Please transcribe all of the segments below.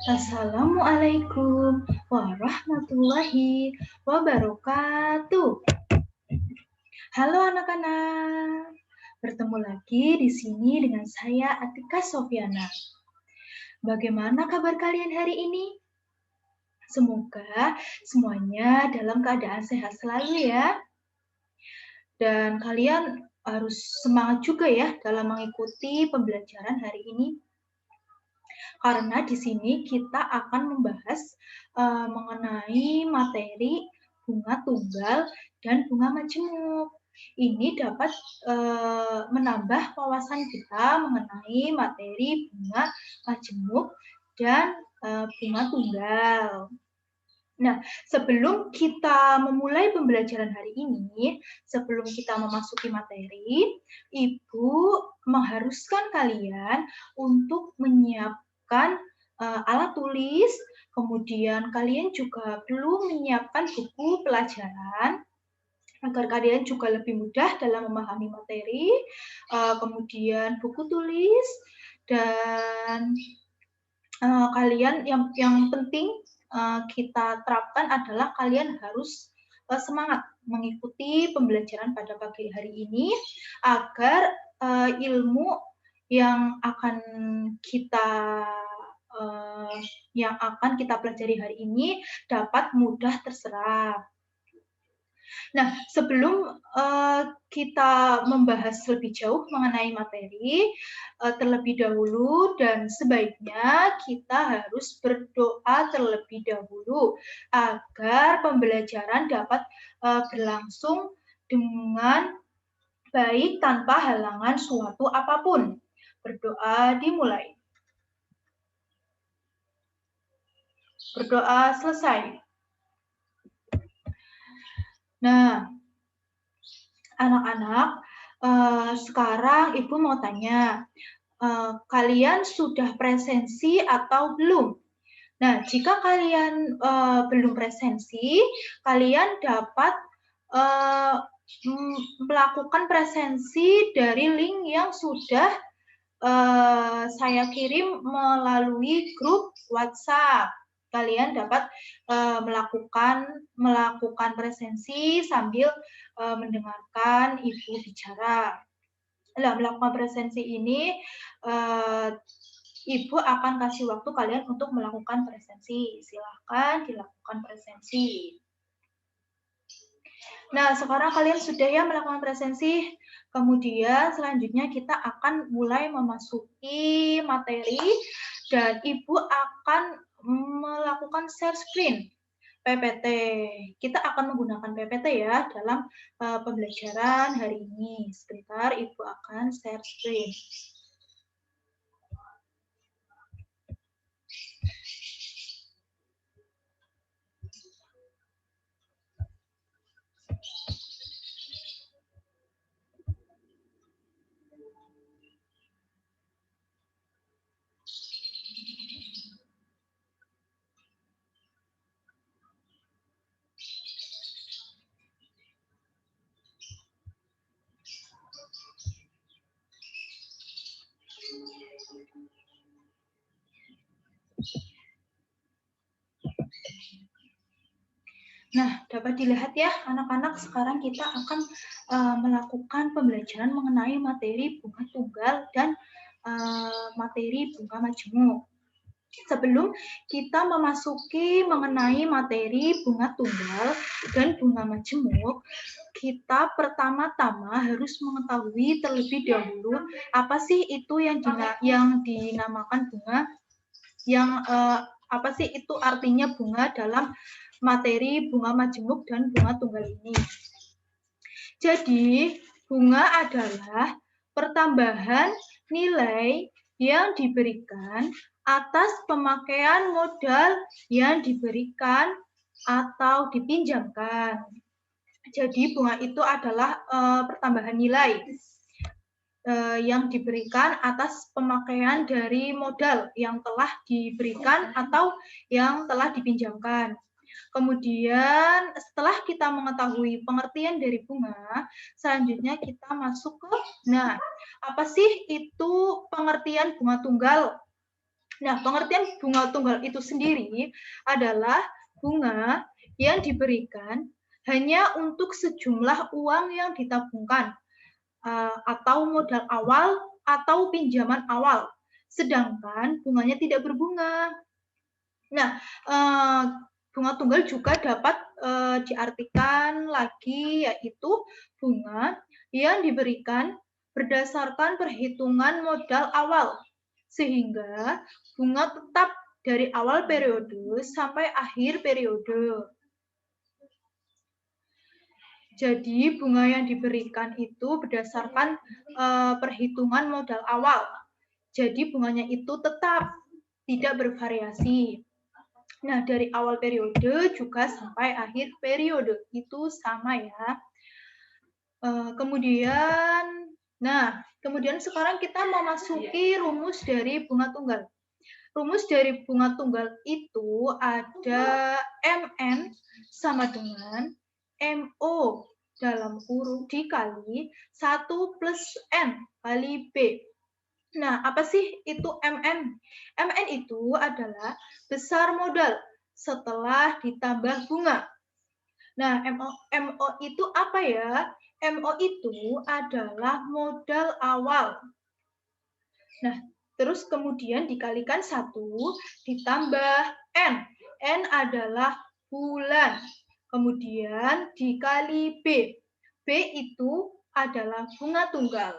Assalamualaikum warahmatullahi wabarakatuh. Halo anak-anak, bertemu lagi di sini dengan saya Atika Sofiana. Bagaimana kabar kalian hari ini? Semoga semuanya dalam keadaan sehat selalu ya. Dan kalian harus semangat juga ya dalam mengikuti pembelajaran hari ini. Karena di sini kita akan membahas mengenai materi bunga tunggal dan bunga majemuk. Ini dapat menambah wawasan kita mengenai materi bunga majemuk dan bunga tunggal. Nah, sebelum kita memulai pembelajaran hari ini, sebelum kita memasuki materi, Ibu mengharuskan kalian untuk menyiapkan alat tulis, kemudian kalian juga perlu menyiapkan buku pelajaran agar kalian juga lebih mudah dalam memahami materi, kemudian buku tulis, dan kalian yang penting kita terapkan adalah kalian harus semangat mengikuti pembelajaran pada pagi hari ini agar ilmu yang akan kita pelajari hari ini dapat mudah terserap. Nah, sebelum kita membahas lebih jauh mengenai materi, terlebih dahulu dan sebaiknya kita harus berdoa terlebih dahulu agar pembelajaran dapat berlangsung dengan baik tanpa halangan suatu apapun. Berdoa dimulai. Berdoa selesai. Nah, anak-anak, sekarang Ibu mau tanya, kalian sudah presensi atau belum? Nah, jika kalian belum presensi, kalian dapat melakukan presensi dari link yang sudah saya kirim melalui grup WhatsApp. Kalian dapat melakukan presensi sambil mendengarkan Ibu bicara. Nah, melakukan presensi ini Ibu akan kasih waktu kalian untuk melakukan presensi. Silakan dilakukan presensi. Nah, sekarang kalian sudah ya melakukan presensi. Kemudian selanjutnya kita akan mulai memasuki materi dan Ibu akan melakukan share screen PPT. Kita akan menggunakan PPT ya dalam pembelajaran hari ini. Sebentar, Ibu akan share screen. Nah, dapat dilihat ya anak-anak, sekarang kita akan melakukan pembelajaran mengenai materi bunga tunggal dan materi bunga majemuk. Sebelum kita memasuki mengenai materi bunga tunggal dan bunga majemuk, kita pertama-tama harus mengetahui terlebih dahulu apa sih itu yang dinamakan bunga, apa sih itu artinya bunga dalam materi bunga majemuk dan bunga tunggal ini. Jadi, bunga adalah pertambahan nilai yang diberikan atas pemakaian modal yang diberikan atau dipinjamkan. Jadi, bunga itu adalah pertambahan nilai yang diberikan atas pemakaian dari modal yang telah diberikan atau yang telah dipinjamkan. Kemudian setelah kita mengetahui pengertian dari bunga, selanjutnya kita masuk ke, nah, apa sih itu pengertian bunga tunggal? Nah, pengertian bunga tunggal itu sendiri adalah bunga yang diberikan hanya untuk sejumlah uang yang ditabungkan atau modal awal atau pinjaman awal, sedangkan bunganya tidak berbunga. Nah, bunga tunggal juga dapat diartikan lagi, yaitu bunga yang diberikan berdasarkan perhitungan modal awal, sehingga bunga tetap dari awal periode sampai akhir periode. Jadi bunga yang diberikan itu berdasarkan perhitungan modal awal. Jadi bunganya itu tetap tidak bervariasi. Nah, dari awal periode juga sampai akhir periode itu sama ya. Kemudian sekarang kita memasuki rumus dari bunga tunggal. Rumus dari bunga tunggal itu ada MN sama dengan MO dalam kurung dikali 1 plus N kali B. Nah, apa sih itu MN? MN itu adalah besar modal setelah ditambah bunga. Nah, MO itu apa ya? MO itu adalah modal awal. Nah, terus kemudian dikalikan 1 ditambah N. N adalah bulan. Kemudian dikali B. B itu adalah bunga tunggal.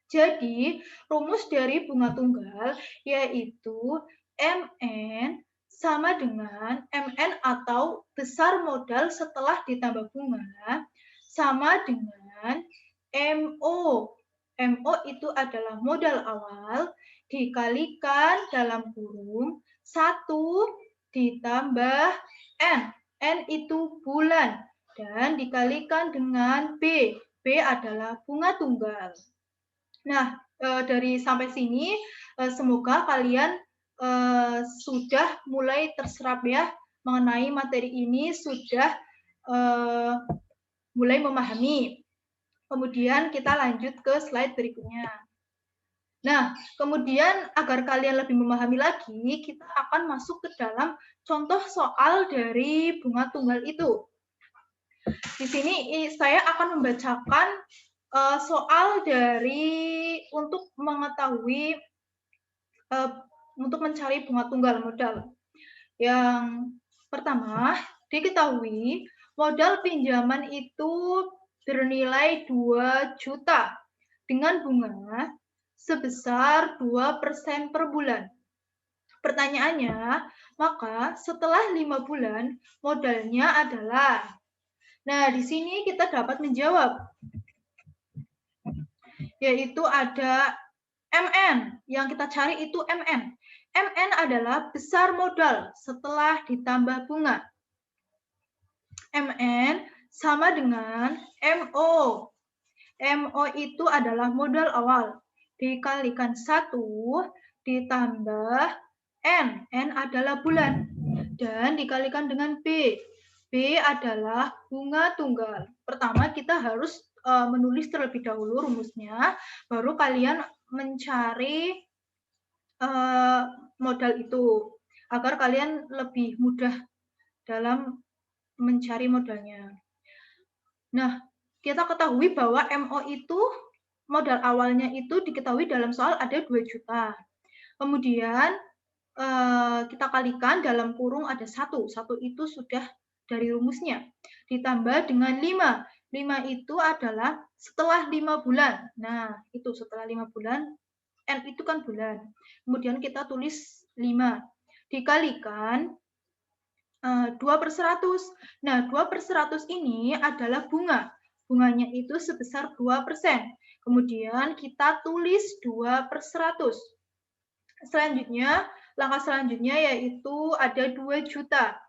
Jadi, rumus dari bunga tunggal yaitu MN sama dengan MN atau besar modal setelah ditambah bunga sama dengan MO. MO itu adalah modal awal dikalikan dalam kurung 1 ditambah N. N itu bulan dan dikalikan dengan B. B adalah bunga tunggal. Nah, dari sampai sini semoga kalian sudah mulai terserap ya mengenai materi ini, sudah mulai memahami. Kemudian kita lanjut ke slide berikutnya. Nah, kemudian agar kalian lebih memahami lagi, kita akan masuk ke dalam contoh soal dari bunga tunggal itu. Di sini saya akan membacakan soal dari untuk mengetahui untuk mencari bunga tunggal modal. Yang pertama, diketahui modal pinjaman itu bernilai 2 juta dengan bunga sebesar 2% per bulan. Pertanyaannya, maka setelah 5 bulan modalnya adalah. Nah, di sini kita dapat menjawab, yaitu ada MN. Yang kita cari itu MN. MN adalah besar modal setelah ditambah bunga. MN sama dengan MO. MO itu adalah modal awal. Dikalikan 1 ditambah N. N adalah bulan. Dan dikalikan dengan B. B adalah bunga tunggal. Pertama kita harus menulis terlebih dahulu rumusnya, baru kalian mencari modal itu, agar kalian lebih mudah dalam mencari modalnya. Nah, kita ketahui bahwa MO itu modal awalnya itu diketahui dalam soal ada 2 juta. Kemudian kita kalikan dalam kurung ada 1. 1 itu sudah dari rumusnya. Ditambah dengan 5. 5 itu adalah setelah 5 bulan. Nah, itu setelah 5 bulan, N itu kan bulan. Kemudian kita tulis 5. Dikalikan 2/100. Nah, 2/100 ini adalah bunga. Bunganya itu sebesar 2%. Kemudian kita tulis 2/100. Selanjutnya, langkah selanjutnya yaitu ada 2 juta.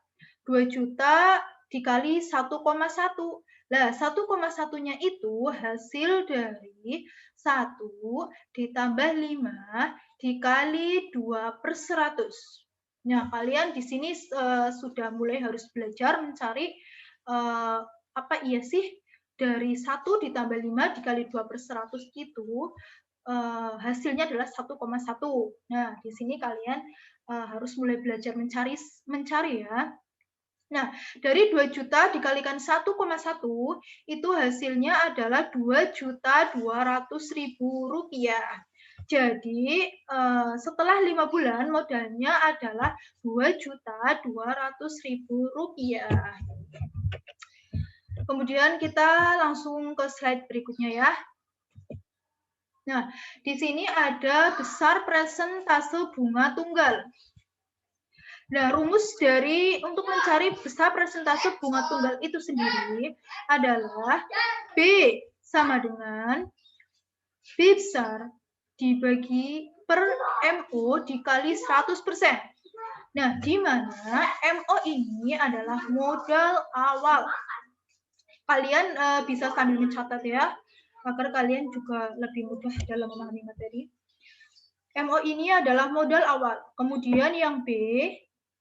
2 juta dikali 1,1. Nah, 1,1-nya itu hasil dari 1 ditambah 5 dikali 2/100. Nah, kalian di sini sudah mulai harus belajar mencari apa iya sih dari 1 ditambah 5 dikali 2/100 itu hasilnya adalah 1,1. Nah, di sini kalian harus mulai belajar mencari ya. Nah, dari 2 juta dikalikan 1,1 itu hasilnya adalah Rp2.200.000. Jadi, setelah 5 bulan modalnya adalah Rp2.200.000. Kemudian kita langsung ke slide berikutnya ya. Nah, di sini ada besar presentase bunga tunggal. Nah, rumus untuk mencari besar presentase bunga tunggal itu sendiri adalah B sama dengan B besar dibagi per MO dikali 100%. Nah, di mana MO ini adalah modal awal. Kalian bisa sambil mencatat ya, agar kalian juga lebih mudah dalam memahami materi. MO ini adalah modal awal. Kemudian yang B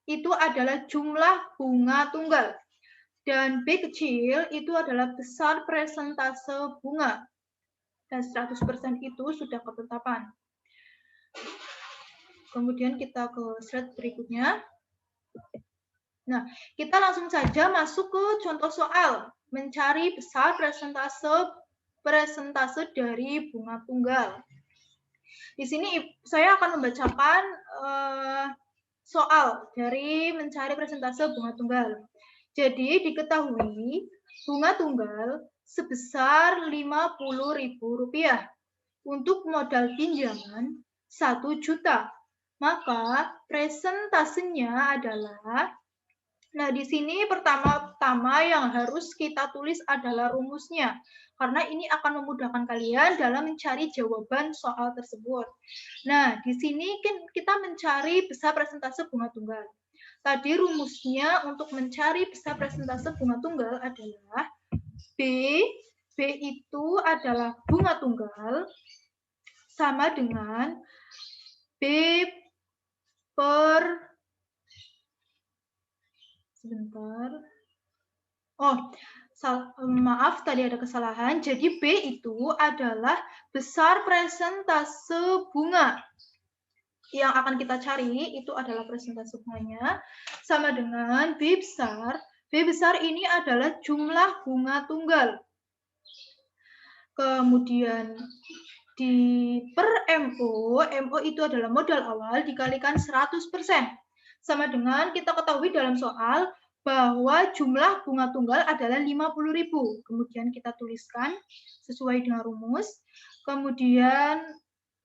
itu adalah jumlah bunga tunggal. Dan B kecil itu adalah besar presentase bunga. Dan 100% itu sudah ketetapan. Kemudian kita ke slide berikutnya. Nah, kita langsung saja masuk ke contoh soal. Mencari besar presentase dari bunga tunggal. Di sini saya akan membacakan soal dari mencari presentase bunga tunggal. Jadi diketahui bunga tunggal sebesar Rp50.000 untuk modal pinjaman 1 juta. Maka presentasenya adalah, nah di sini pertama-tama yang harus kita tulis adalah rumusnya. Karena ini akan memudahkan kalian dalam mencari jawaban soal tersebut. Nah, di sini kan kita mencari besar presentase bunga tunggal. Tadi rumusnya untuk mencari besar presentase bunga tunggal adalah B itu adalah bunga tunggal sama dengan B per, sebentar. Maaf, tadi ada kesalahan. Jadi B itu adalah besar presentase bunga. Yang akan kita cari itu adalah presentase bunganya sama dengan B besar. B besar ini adalah jumlah bunga tunggal. Kemudian di per MO itu adalah modal awal dikalikan 100%. Sama dengan kita ketahui dalam soal bahwa jumlah bunga tunggal adalah 50.000. Kemudian kita tuliskan sesuai dengan rumus. Kemudian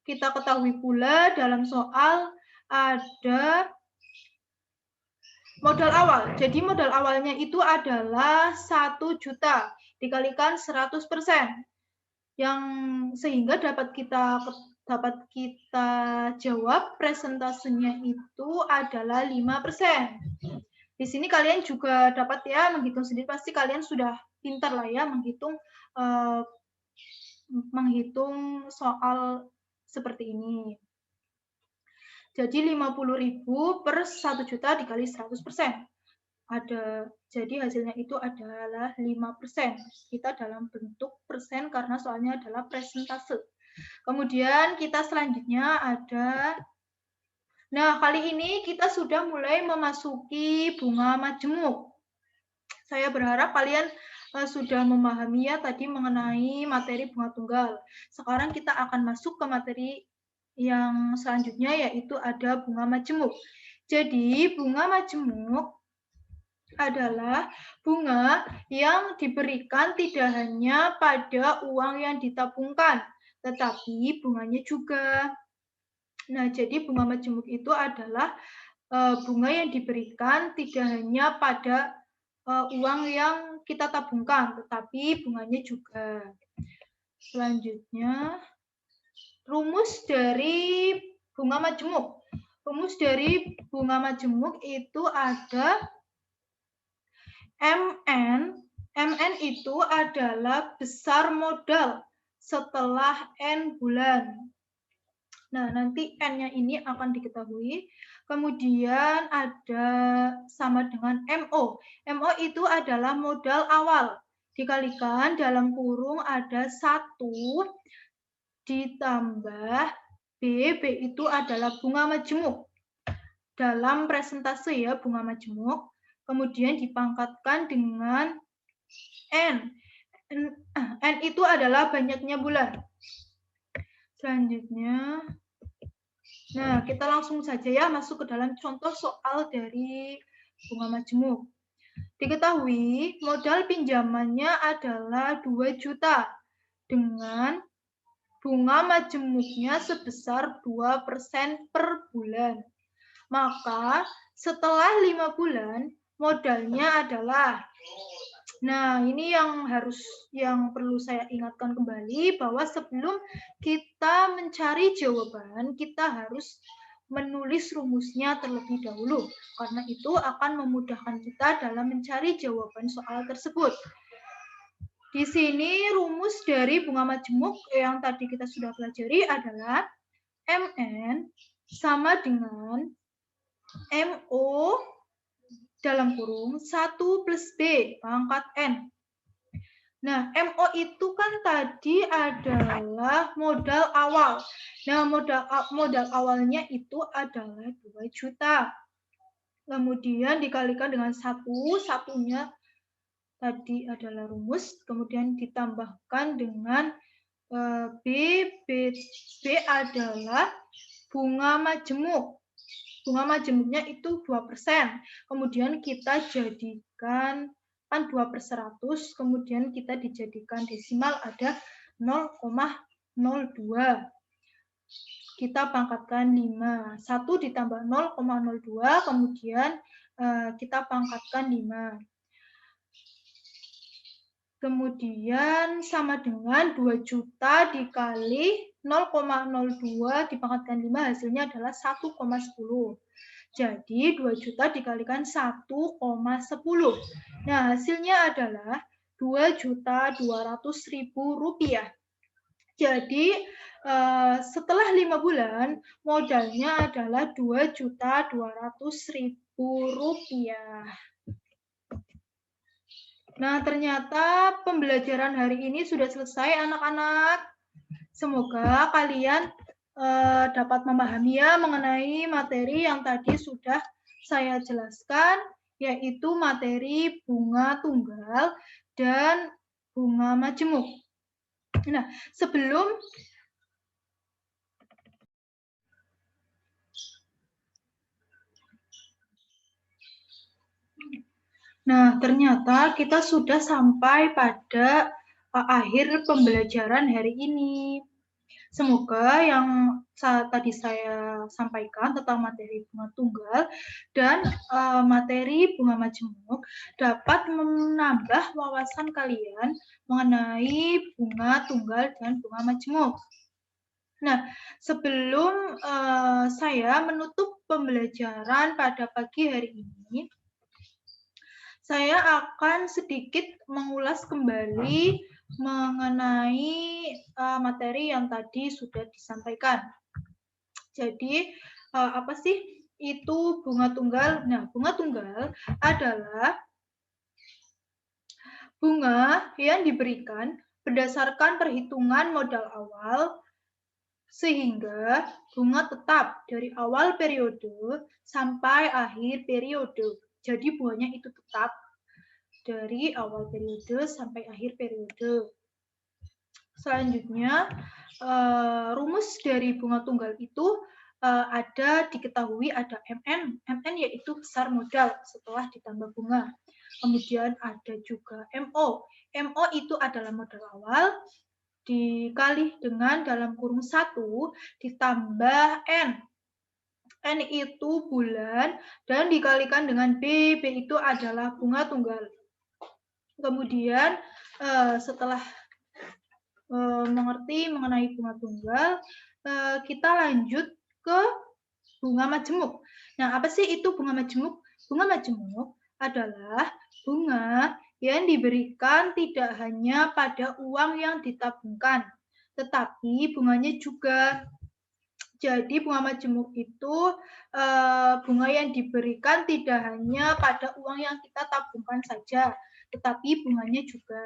kita ketahui pula dalam soal ada modal awal. Jadi modal awalnya itu adalah 1 juta dikalikan 100%. Yang sehingga dapat kita jawab presentasenya itu adalah 5%. Di sini kalian juga dapat ya menghitung sendiri, pasti kalian sudah pintar lah ya menghitung soal seperti ini. Jadi 50.000 per 1 juta dikali 100%. Jadi hasilnya itu adalah 5%. Kita dalam bentuk persen karena soalnya adalah presentase. Kemudian kita selanjutnya ada, nah kali ini kita sudah mulai memasuki bunga majemuk. Saya berharap kalian sudah memahami ya tadi mengenai materi bunga tunggal. Sekarang kita akan masuk ke materi yang selanjutnya yaitu ada bunga majemuk. Jadi bunga majemuk adalah bunga yang diberikan tidak hanya pada uang yang ditabungkan, tetapi bunganya juga. Nah, jadi bunga majemuk itu adalah bunga yang diberikan tidak hanya pada uang yang kita tabungkan, tetapi bunganya juga. Selanjutnya, rumus dari bunga majemuk. Rumus dari bunga majemuk itu ada MN itu adalah besar modal setelah N bulan. Nah, nanti N-nya ini akan diketahui. Kemudian ada sama dengan MO. MO itu adalah modal awal. Dikalikan dalam kurung ada 1 ditambah B itu adalah bunga majemuk. Dalam presentase ya, bunga majemuk, kemudian dipangkatkan dengan N. N itu adalah banyaknya bulan. Selanjutnya, nah kita langsung saja ya masuk ke dalam contoh soal dari bunga majemuk. Diketahui modal pinjamannya adalah 2 juta dengan bunga majemuknya sebesar 2% per bulan. Maka setelah 5 bulan modalnya adalah, nah ini yang perlu saya ingatkan kembali bahwa sebelum kita mencari jawaban kita harus menulis rumusnya terlebih dahulu karena itu akan memudahkan kita dalam mencari jawaban soal tersebut. Di sini rumus dari bunga majemuk yang tadi kita sudah pelajari adalah MN sama dengan MO dalam kurung 1 plus B pangkat N. Nah, MO itu kan tadi adalah modal awal. Nah, modal awalnya itu adalah 2 juta. Kemudian dikalikan dengan 1, satunya tadi adalah rumus, kemudian ditambahkan dengan B adalah bunga majemuk. Bunga majemuknya itu 2%. Kemudian kita jadikan kan 2/100, kemudian kita dijadikan desimal ada 0,02. Kita pangkatkan 5. 1 ditambah 0,02, kemudian kita pangkatkan 5. Kemudian sama dengan 2 juta dikali 0,02 dipangkatkan 5 hasilnya adalah 1,10. Jadi 2 juta dikalikan 1,10. Nah hasilnya adalah 2.200.000 rupiah. Jadi setelah 5 bulan modalnya adalah 2.200.000 rupiah. Nah, ternyata pembelajaran hari ini sudah selesai, anak-anak. Semoga kalian dapat memahami ya mengenai materi yang tadi sudah saya jelaskan, yaitu materi bunga tunggal dan bunga majemuk. Nah, Nah, ternyata kita sudah sampai pada akhir pembelajaran hari ini. Semoga yang tadi saya sampaikan tentang materi bunga tunggal dan materi bunga majemuk dapat menambah wawasan kalian mengenai bunga tunggal dan bunga majemuk. Nah, sebelum saya menutup pembelajaran pada pagi hari ini, saya akan sedikit mengulas kembali mengenai materi yang tadi sudah disampaikan. Jadi, apa sih itu bunga tunggal? Nah, bunga tunggal adalah bunga yang diberikan berdasarkan perhitungan modal awal sehingga bunga tetap dari awal periode sampai akhir periode. Jadi bunganya itu tetap dari awal periode sampai akhir periode. Selanjutnya, rumus dari bunga tunggal itu diketahui ada MN. MN yaitu besar modal setelah ditambah bunga. Kemudian ada juga MO. MO itu adalah modal awal dikali dengan dalam kurung 1 ditambah N. N itu bulan dan dikalikan dengan B. B itu adalah bunga tunggal. Kemudian setelah mengerti mengenai bunga tunggal, kita lanjut ke bunga majemuk. Nah, apa sih itu bunga majemuk? Bunga majemuk adalah bunga yang diberikan tidak hanya pada uang yang ditabungkan, tetapi bunganya juga. Jadi bunga majemuk itu bunga yang diberikan tidak hanya pada uang yang kita tabungkan saja, tetapi bunganya juga.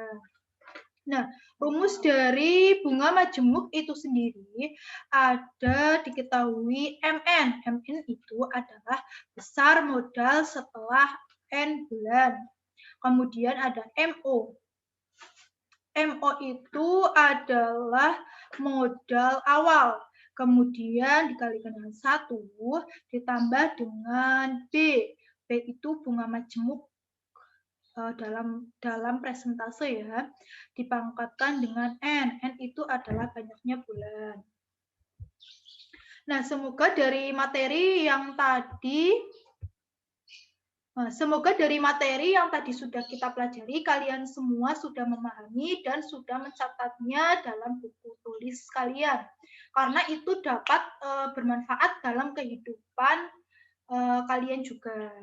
Nah, rumus dari bunga majemuk itu sendiri ada diketahui MN. MN itu adalah besar modal setelah N bulan. Kemudian ada MO. MO itu adalah modal awal. Kemudian dikalikan dengan 1 ditambah dengan B. B itu bunga majemuk dalam presentase ya, dipangkatkan dengan N. N itu adalah banyaknya bulan. Nah, semoga dari materi yang tadi sudah kita pelajari, kalian semua sudah memahami dan sudah mencatatnya dalam buku tulis kalian. Karena itu dapat bermanfaat dalam kehidupan kalian juga.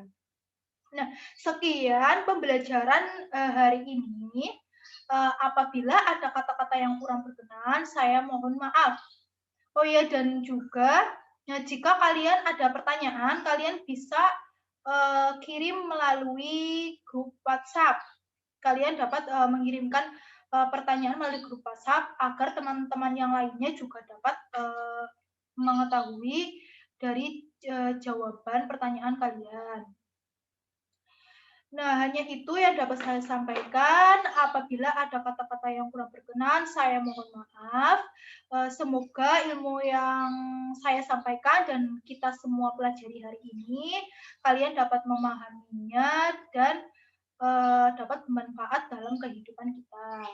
Nah, sekian pembelajaran hari ini. Apabila ada kata-kata yang kurang berkenan, saya mohon maaf. Oh ya, dan juga jika kalian ada pertanyaan, kalian bisa kirim melalui grup WhatsApp. Kalian dapat mengirimkan pertanyaan melalui grup WhatsApp agar teman-teman yang lainnya juga dapat mengetahui dari jawaban pertanyaan kalian. Nah, hanya itu yang dapat saya sampaikan. Apabila ada kata-kata yang kurang berkenan, saya mohon maaf. Semoga ilmu yang saya sampaikan dan kita semua pelajari hari ini, kalian dapat memahaminya dan dapat bermanfaat dalam kehidupan kita.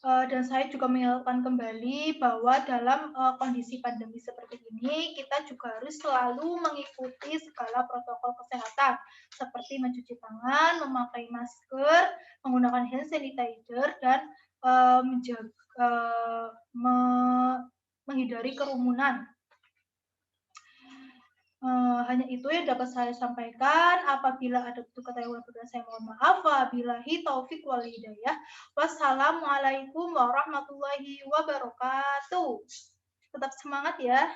Dan saya juga mengingatkan kembali bahwa dalam kondisi pandemi seperti ini, kita juga harus selalu mengikuti segala protokol kesehatan, seperti mencuci tangan, memakai masker, menggunakan hand sanitizer, dan menghindari kerumunan. Hanya itu yang dapat saya sampaikan. Apabila ada kata yang kurang, saya mohon maaf. Wabillahi taufik wal hidayah. Wassalamualaikum warahmatullahi wabarakatuh. Tetap semangat ya.